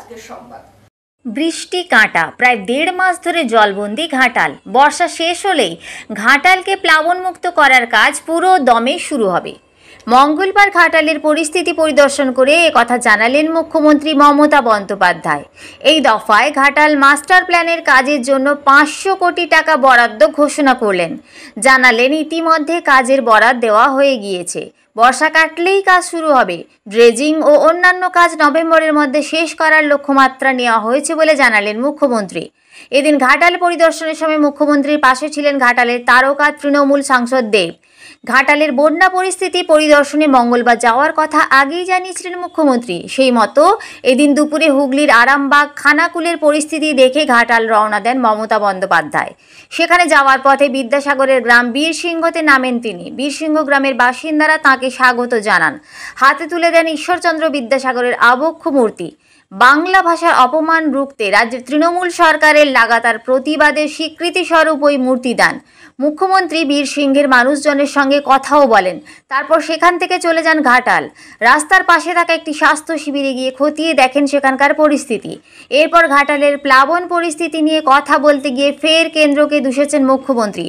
আজকের সংবাদ। বৃষ্টি কাঁটা, প্রায় 1.5 মাস ধরে জলবন্দি ঘাটাল। বর্ষা শেষ হলেই ঘাটালকে প্লাবনমুক্ত করার কাজ পুরো দমে শুরু হবে। মঙ্গলবার ঘাটালের পরিস্থিতি পরিদর্শন করে একথা জানালেন মুখ্যমন্ত্রী মমতা বন্দ্যোপাধ্যায়। এই দফায় ঘাটাল মাস্টার প্ল্যানের কাজের জন্য 500 কোটি টাকা বরাদ্দ ঘোষণা করলেন। জানালেন ইতিমধ্যে কাজের বরাদ দেওয়া হয়ে গিয়েছে, বর্ষা কাটলেই কাজ শুরু হবে। ড্রেজিং ও অন্যান্য কাজ নভেম্বরের মধ্যে শেষ করার লক্ষ্যমাত্রা নেওয়া হয়েছে বলে জানালেন মুখ্যমন্ত্রী। এদিন ঘাটাল পরিদর্শনের সময় মুখ্যমন্ত্রীর পাশে ছিলেন ঘাটালের তারকা তৃণমূল সাংসদ দেব। ঘাটালের বন্যা পরিস্থিতি পরিদর্শনে মঙ্গলবার যাওয়ার কথা আগেই জানিয়েছিলেন মুখ্যমন্ত্রী। সেই মতো এদিন দুপুরে হুগলির আরামবাগ খানাকুলের পরিস্থিতি দেখে ঘাটাল রওনা দেন মমতা বন্দ্যোপাধ্যায়। সেখানে যাওয়ার পথে বিদ্যাসাগরের গ্রাম বীরসিংহতে নামেন তিনি। বীরসিংহ গ্রামের বাসিন্দারা তাঁকে স্বাগত জানান, হাতে তুলে দেন ঈশ্বরচন্দ্র বিদ্যাসাগরের আবক্ষ মূর্তি। বাংলা ভাষার অপমান রুখতে রাজ্যের তৃণমূল সরকারের লাগাতার প্রতিবাদের স্বীকৃতিস্বরূপ ওই মূর্তি দান। মুখ্যমন্ত্রী বীরসিংহের মানুষজনের সঙ্গে কথাও বলেন, তারপর সেখান থেকে চলে যান ঘাটাল। রাস্তার পাশে থাকা একটি স্বাস্থ্য শিবিরে গিয়ে খতিয়ে দেখেন সেখানকার পরিস্থিতি। এরপর ঘাটালের প্লাবন পরিস্থিতি নিয়ে কথা বলতে গিয়ে ফের কেন্দ্রকে দুষেছেন মুখ্যমন্ত্রী।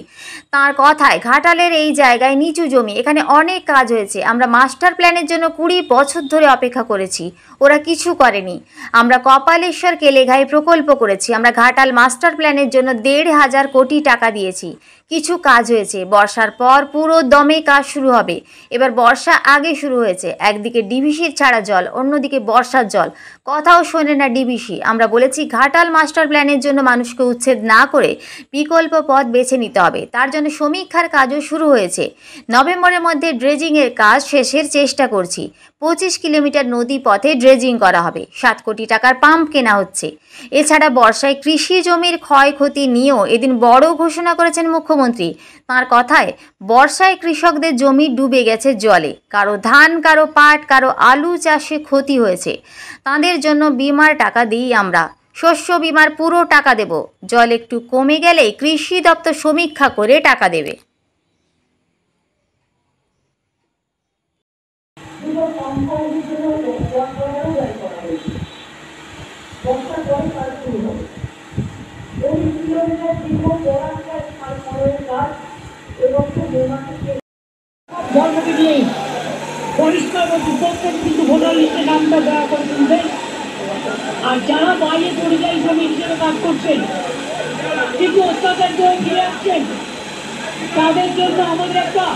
তার কথায়, ঘাটালের এই জায়গায় নিচু জমি, এখানে অনেক কাজ হয়েছে। আমরা মাস্টার প্ল্যানের জন্য 20 বছর ধরে অপেক্ষা করেছি, ওরা কিছু করেনি। আমরা কপালেশ্বর কেলেঘাই প্রকল্প করেছি, আমরা ঘাটাল মাস্টার প্ল্যানের জন্য 1,500 কোটি টাকা দিয়েছি, কিছু কাজ হয়েছে। বর্ষার পর পুরো দমে কাজ শুরু হবে। এবার বর্ষা আগে শুরু হয়েছে, একদিকে ডিভিসির ছাড়া জল, অন্যদিকে বর্ষার জল, কথাও শোনে না ডিভিসি। আমরা বলেছি ঘাটাল মাস্টার প্ল্যানের জন্য মানুষকে উচ্ছেদ না করে বিকল্প পথ বেছে নিতে হবে। তার জন্য সমীক্ষার কাজও শুরু হয়েছে। নভেম্বরের মধ্যে ড্রেজিংয়ের কাজ শেষের চেষ্টা করছি। 25 কিলোমিটার নদী পথে ড্রেজিং করা হবে। 7 কোটি টাকার পাম্প কেনা হচ্ছে। এছাড়া বর্ষায় কৃষি জমির ক্ষয়ক্ষতি নিয়েও এদিন বড় ঘোষণা করেছেন মুখ্যমন্ত্রী। তাঁর কথায়, বর্ষায় কৃষকদের জমি ডুবে গেছে জলে, কারো ধান, কারো পাট, কারো আলু চাষে ক্ষতি হয়েছে। তাদের জন্য বিমার টাকা দিই আমরা, শস্য বিমার পুরো টাকা দেব। জল একটু কমে গেলেই কৃষি দপ্তর সমীক্ষা করে টাকা দেবে। আর যারা বাইরে পরিযায়ী শ্রমিক হিসেবে কাজ করছেন, কিন্তু অত্যাচার করে ফিরে আসছেন, তাদের জন্য আমাদের একটা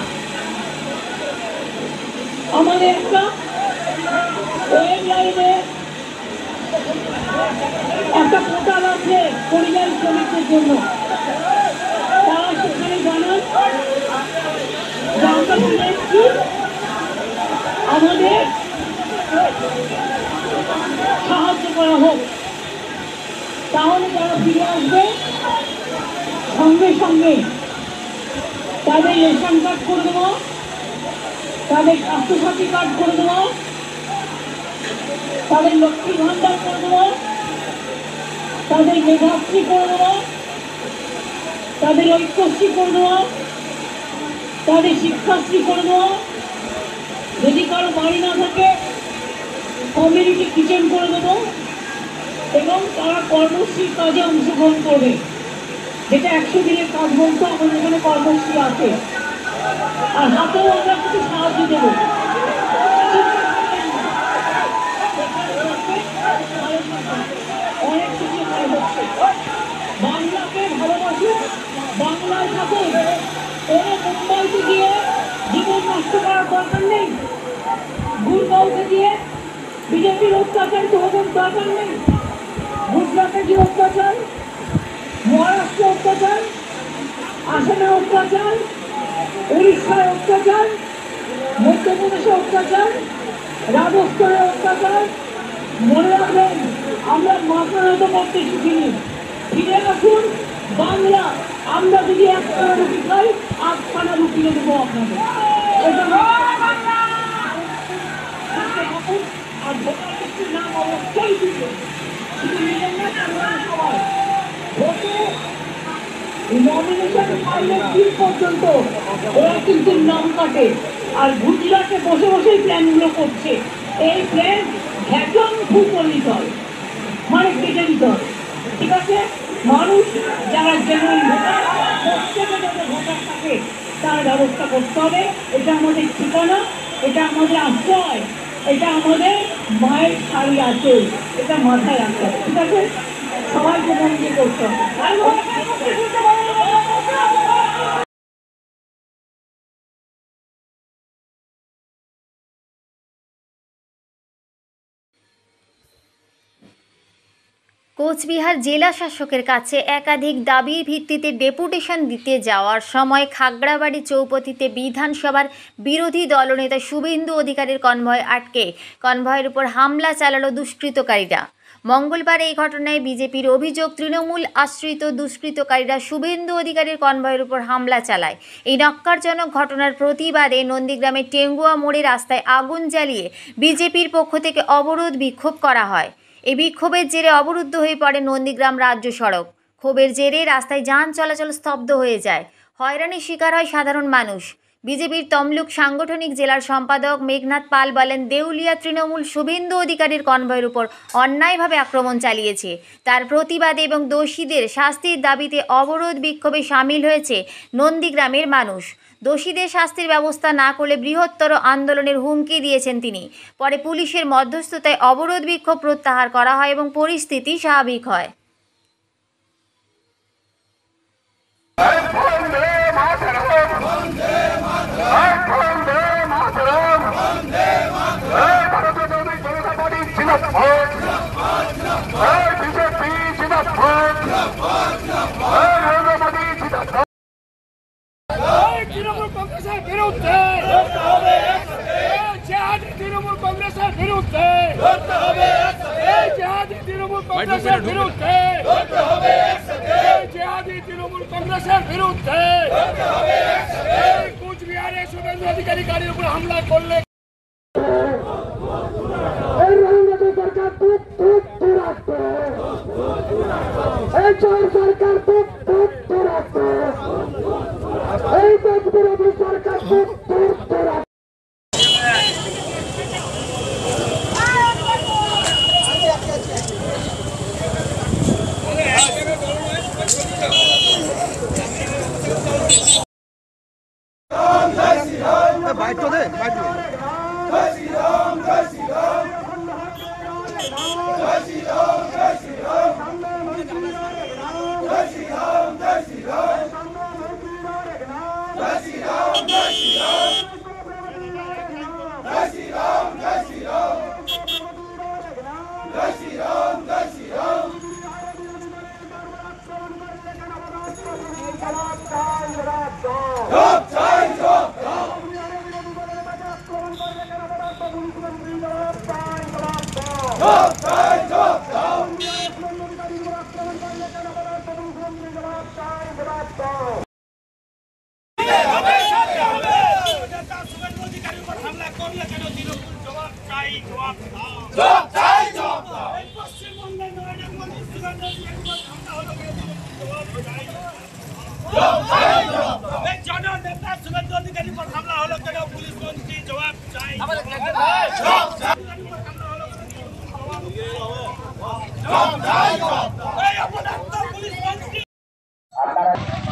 ওয়েব লাইনে একটা পোর্টাল আছে পরিযায়ী শ্রমিকদের জন্য। তারা সেখানে জানান যে আমরা ফিরে এসেছি, আমাদের সাহায্য করা হোক। তাহলে যারা ফিরে আসবে সঙ্গে সঙ্গে তাদের রেশন কার্ড করে দেবো, তাদের স্বাস্থ্যসাথী কার্ড করে দেবো, তাদের লক্ষ্মী ভাণ্ডার করে দেবো, তাদের মেধাশ্রী করে দেবো, তাদের ঐক্যশ্রী করে দেবো, তাদের শিক্ষাশ্রী করে দেবো। যদি কারো বাড়ি না থাকে কমিউনিটি কিচেন করে দেবো, এবং তারা কর্মশ্রীর কাজে অংশগ্রহণ করবে, যেটা 100 দিনের কাজ বলতো আমাদের এখানে কর্মশ্রী আছে। আর হাতেও আমরা কিছু সাহায্য দেব। অনেক কিছু কাজ হচ্ছে। বাংলাকে ভালোবাসুন, বাংলায় থাকুন। কোনো মুম্বাইতে গিয়ে জীবন নষ্ট করার দরকার নেই, গুরগাঁওতে গিয়ে বিজেপির অত্যাচারিত হবার দরকার নেই। গুজরাটে যে অত্যাচার, মহারাষ্ট্রে অত্যাচার, আসামে অত্যাচার, উড়িষ্যায় অত্যাচার, মধ্যপ্রদেশে অত্যাচার, রাজস্থানে অত্যাচার, মনে রাখবেন আমরা মাথা করতে শিখিনি। ফিরে আসুন বাংলা। আমরা যদি 1 খানা রুটি খাই, 8 খানা রুটি দেবো আপনাদের। আর ভোটার লিস্টের নাম অবশ্যই দিবে, শুধু নিলেন না সবাই ভোটে নমিনেশন ফাইলের দিন পর্যন্ত ওরা কিন্তু নাম কাটে। আর গুজরাটে বসে বসেই প্ল্যানগুলো করছে। এই প্ল্যান ভ্যাটন ফুল পরিচয়। মানে কেটে দিতে হবে। ঠিক আছে, মানুষ যারা জেনুইন ভোটার, প্রত্যেকে যাতে ভোটার থাকে তার ব্যবস্থা করতে হবে। এটা আমাদের ঠিকানা, এটা আমাদের আশ্রয়, এটা আমাদের মায়ের শাড়ি আছে, এটা মাথায় রাখতে হবে। ঠিক আছে, সবাইকে মন দিয়ে করতে হবে। কোচবিহার জেলা শাসকের কাছে একাধিক দাবির ভিত্তিতে ডেপুটেশন দিতে যাওয়ার সময় খাগড়াবাড়ি চৌপতিতে বিধানসভার বিরোধী দলনেতা শুভেন্দু অধিকারীর কনভয় আটকে কনভয়ের উপর হামলা চালালো দুষ্কৃতকারীরা। মঙ্গলবার এই ঘটনায় বিজেপির অভিযোগ, তৃণমূল আশ্রিত দুষ্কৃতকারীরা শুভেন্দু অধিকারীর কনভয়ের উপর হামলা চালায়। এই নক্কারজনক ঘটনার প্রতিবাদে নন্দীগ্রামের টেঙ্গুয়া মোড়ে রাস্তায় আগুন জ্বালিয়ে বিজেপির পক্ষ থেকে অবরোধ বিক্ষোভ করা হয়। এই বিক্ষোভের জেরে অবরুদ্ধ হয়ে পড়ে নন্দীগ্রাম রাজ্য সড়ক। ক্ষোভের জেরে রাস্তায় যান চলাচল স্তব্ধ হয়ে যায়, হয়রানির শিকার হয় সাধারণ মানুষ। বিজেপির তমলুক সাংগঠনিক জেলার সম্পাদক মেঘনাথ পাল বলেন, দেউলিয়া তৃণমূল শুভেন্দু অধিকারীর কনভয়ের উপর অন্যায়ভাবে আক্রমণ চালিয়েছে। তার প্রতিবাদে এবং দোষীদের শাস্তির দাবিতে অবরোধ বিক্ষোভে সামিল হয়েছে নন্দীগ্রামের মানুষ। দোষীদের শাস্তির ব্যবস্থা না করলে বৃহত্তর আন্দোলনের হুমকি দিয়েছেন তিনি। পরে পুলিশের মধ্যস্থতায় অবরোধ বিক্ষোভ প্রত্যাহার করা হয় এবং পরিস্থিতি স্বাভাবিক হয়। তৃণমূল কংগ্রেসের বিরুদ্ধে তৃণমূল কংগ্রেসের বিরুদ্ধে তৃণমূল কংগ্রেসের বিরুদ্ধে তৃণমূল কংগ্রেসের বিরুদ্ধে কুচবিহারে শুভেন্দু অধিকারী গাড়ির উপর হামলা করলে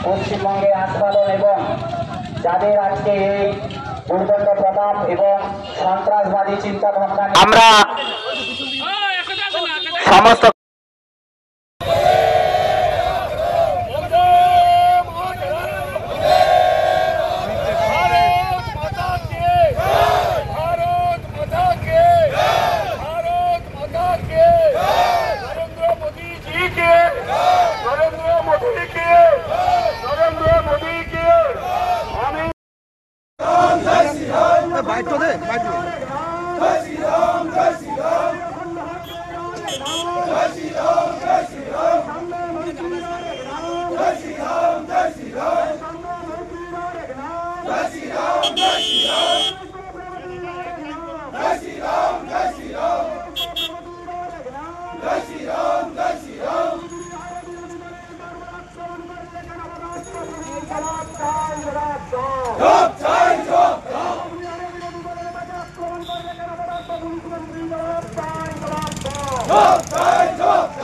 পশ্চিমবঙ্গের আস্ফালন এবং যাদের আজকে এই দুর্দণ্ড প্রতাপ এবং সন্ত্রাসবাদী চিন্তা ভাবনা আমরা সমস্ত Stop!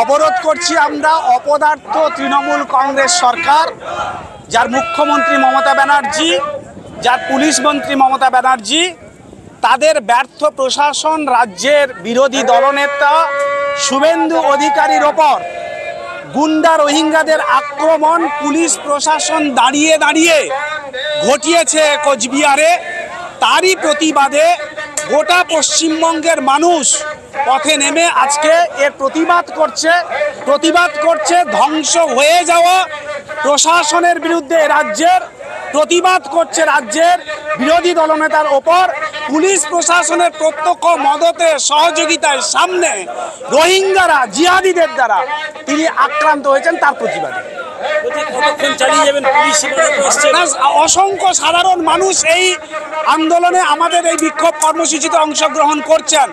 অবরোধ করছি আমরা অপদার্থ তৃণমূল কংগ্রেস সরকার, যার মুখ্যমন্ত্রী মমতা ব্যানার্জি, যার পুলিশ মন্ত্রী মমতা ব্যানার্জি, তাদের ব্যর্থ প্রশাসন, রাজ্যের বিরোধী দলনেতা শুভেন্দু অধিকারীর ওপর গুন্ডা রোহিঙ্গাদের আক্রমণ পুলিশ প্রশাসন দাঁড়িয়ে দাঁড়িয়ে ঘটিয়েছে কোচবিহারে। তারই প্রতিবাদে গোটা পশ্চিমবঙ্গের মানুষ পথে নেমে আজকে এর প্রতিবাদ করছে ধ্বংস হয়ে যাওয়া প্রশাসনের বিরুদ্ধে রাজ্যের, প্রতিবাদ করছে রাজ্যের বিরোধী দলনেতার ওপর পুলিশ প্রশাসনের প্রত্যক্ষ মদতে সহযোগিতায় সামনে রোহিঙ্গারা জিহাদিদের দ্বারা তিনি আক্রান্ত হয়েছেন, তার প্রতিবাদে অসংখ্য সাধারণ মানুষ এই আন্দোলনে, আমাদের এই বিক্ষোভ কর্মসূচিতে অংশগ্রহণ করছেন।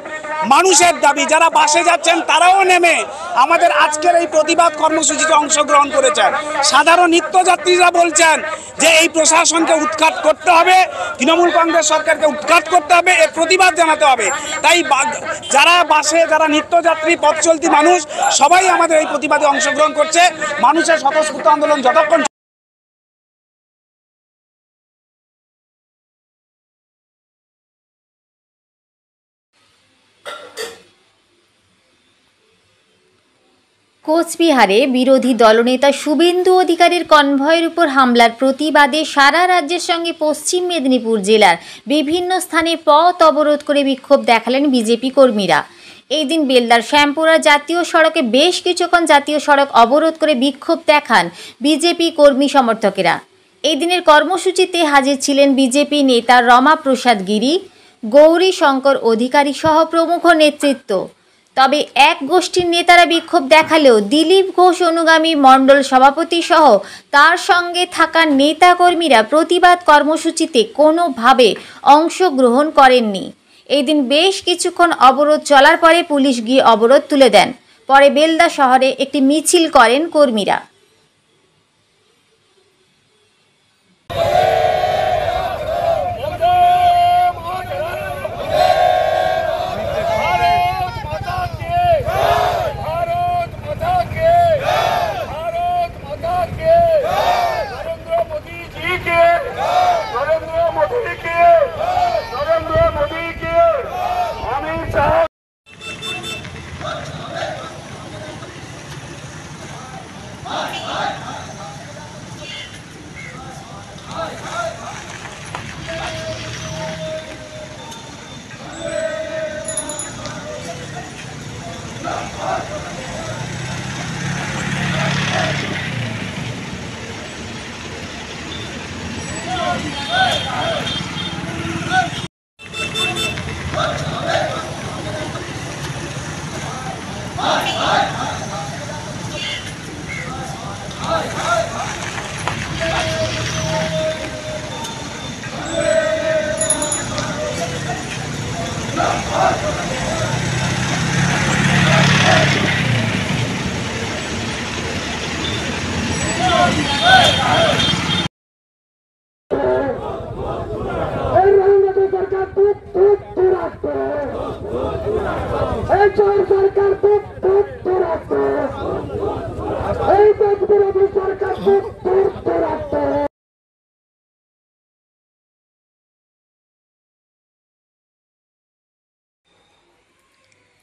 মানুষের দাবি, যারা বাসে যাচ্ছেন তারাও নেমে আমাদের আজকের এই প্রতিবাদ কর্মসূচিতে অংশগ্রহণ করেছেন। সাধারণ নিত্যযাত্রীরা বলছেন যে এই প্রশাসনকে উৎখাত করতে হবে, তৃণমূল কংগ্রেস সরকারকে উৎখাত করতে হবে, এর প্রতিবাদ জানাতে হবে। তাই যারা বাসে, যারা নিত্যযাত্রী, পথ চলতি মানুষ, সবাই আমাদের এই প্রতিবাদে অংশগ্রহণ করছে। মানুষের স্বতঃস্ফূর্ত আন্দোলন যতক্ষণ কোচবিহারে বিরোধী দলনেতা শুভেন্দু অধিকারীর কনভয়ের উপর হামলার প্রতিবাদে সারা রাজ্যের সঙ্গে পশ্চিম মেদিনীপুর জেলার বিভিন্ন স্থানে পথ অবরোধ করে বিক্ষোভ দেখালেন বিজেপি কর্মীরা। এই দিন বেলদার শ্যামপুরা জাতীয় সড়কে বেশ কিছুক্ষণ জাতীয় সড়ক অবরোধ করে বিক্ষোভ দেখান বিজেপি কর্মী সমর্থকেরা। এই দিনের কর্মসূচিতে হাজির ছিলেন বিজেপি নেতা রমা প্রসাদ গিরি, গৌরী শঙ্কর অধিকারী সহ প্রমুখ নেতৃত্ব। তবে এক গোষ্ঠীর নেতারা বিক্ষোভ দেখালেও দিলীপ ঘোষ অনুগামী মণ্ডল সভাপতি সহ তার সঙ্গে থাকা নেতাকর্মীরা প্রতিবাদ কর্মসূচিতে কোনোভাবে অংশগ্রহণ করেননি। এই দিন বেশ কিছুক্ষণ অবরোধ চলার পরে পুলিশ গিয়ে অবরোধ তুলে দেন। পরে বেলদা শহরে একটি মিছিল করেন কর্মীরা।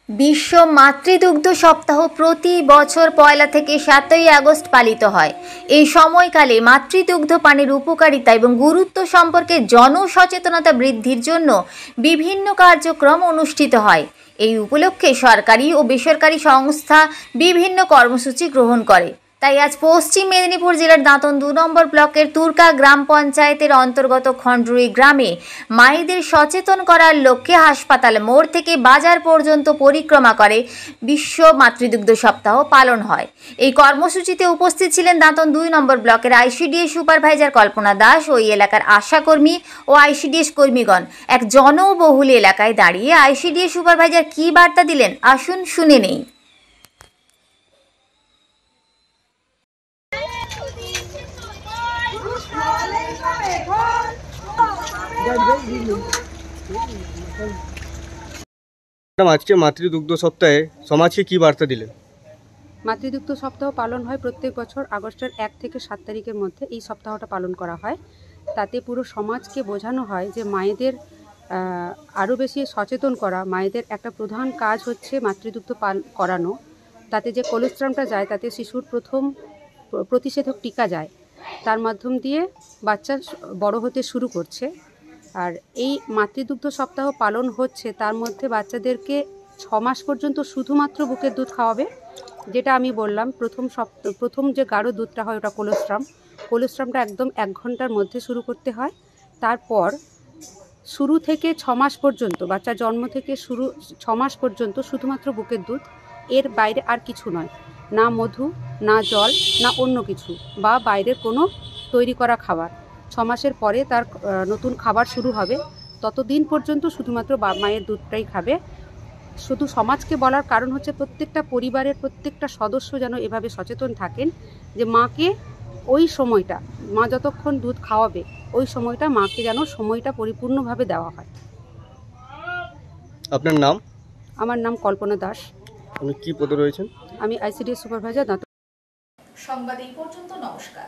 বিশ্ব মাতৃদুগ্ধ সপ্তাহ প্রতি বছর 1 থেকে 7 আগস্ট পালিত হয়। এই সময়কালে মাতৃদুগ্ধ পানের উপকারিতা এবং গুরুত্ব সম্পর্কে জনসচেতনতা বৃদ্ধির জন্য বিভিন্ন কার্যক্রম অনুষ্ঠিত হয়। এই উপলক্ষে সরকারি ও বেসরকারি সংস্থা বিভিন্ন কর্মসূচি গ্রহণ করে। তাই আজ পশ্চিম মেদিনীপুর জেলার দাঁতন 2 নম্বর ব্লকের তুরকা গ্রাম পঞ্চায়েতের অন্তর্গত খন্ডুরি গ্রামে মায়েদের সচেতন করার লক্ষ্যে হাসপাতাল মোড় থেকে বাজার পর্যন্ত পরিক্রমা করে বিশ্ব মাতৃদুগ্ধ সপ্তাহ পালন হয়। এই কর্মসূচিতে উপস্থিত ছিলেন দাঁতন 2 নম্বর ব্লকের আইসিডিএস সুপারভাইজার কল্পনা দাস, ওই এলাকার আশাকর্মী ও আইসিডিএস কর্মীগণ। এক জনবহুল এলাকায় দাঁড়িয়ে আইসিডিএস সুপারভাইজার কী বার্তা দিলেন, আসুন শুনে নেই। আজকে মাতৃদুগ্ধ সপ্তাহে সমাজকে কি বার্তা দিলেন? মাতৃদুগ্ধ সপ্তাহ পালন হয় প্রত্যেক বছর আগস্টের 1 থেকে 7 তারিখের মধ্যে। এই সপ্তাহটা পালন করা হয়। তাতে পুরো সমাজকে বোঝানো হয় যে মায়েদের আরও বেশি সচেতন করা। মায়েদের একটা প্রধান কাজ হচ্ছে মাতৃদুগ্ধ করানো। তাতে যে কোলেস্ট্রামটা যায় তাতে শিশুর প্রথম প্রতিষেধক টিকা যায়, তার মাধ্যম দিয়ে বাচ্চা বড় হতে শুরু করছে। আর এই মাতৃদুগ্ধ সপ্তাহ পালন হচ্ছে, তার মধ্যে বাচ্চাদেরকে 6 মাস পর্যন্ত শুধুমাত্র বুকের দুধ খাওয়াবে। যেটা আমি বললাম, প্রথম যে গাঢ় দুধটা হয় ওটা কোলেস্ট্রামটা একদম 1 ঘন্টার মধ্যে শুরু করতে হয়। তারপর শুরু থেকে 6 মাস পর্যন্ত, বাচ্চার জন্ম থেকে 6 মাস পর্যন্ত শুধুমাত্র বুকের দুধ, এর বাইরে আর কিছু নয়। না মধু, না জল, না অন্য কিছু বা বাইরের কোনো তৈরি করা খাবার। 6 মাসের পরে তার নতুন খাবার শুরু হবে। ততদিন পর্যন্ত শুধুমাত্র মায়ের দুধটাই খাবে। শুধু সমাজকে বলার কারণ হচ্ছে প্রত্যেকটা পরিবারের প্রত্যেকটা সদস্য যেন এভাবে সচেতন থাকেন যে মাকে ওই সময়টা, মা যতক্ষণ দুধ খাওয়াবে ওই সময়টা মাকে যেন সময়টা পরিপূর্ণভাবে দেওয়া হয়। আপনার নাম? আমার নাম কল্পনা দাস। আপনি কি পদে রয়েছেন? আমি আইসিডিএস সুপারভাইজার। সংবাদ এই পর্যন্ত। নমস্কার।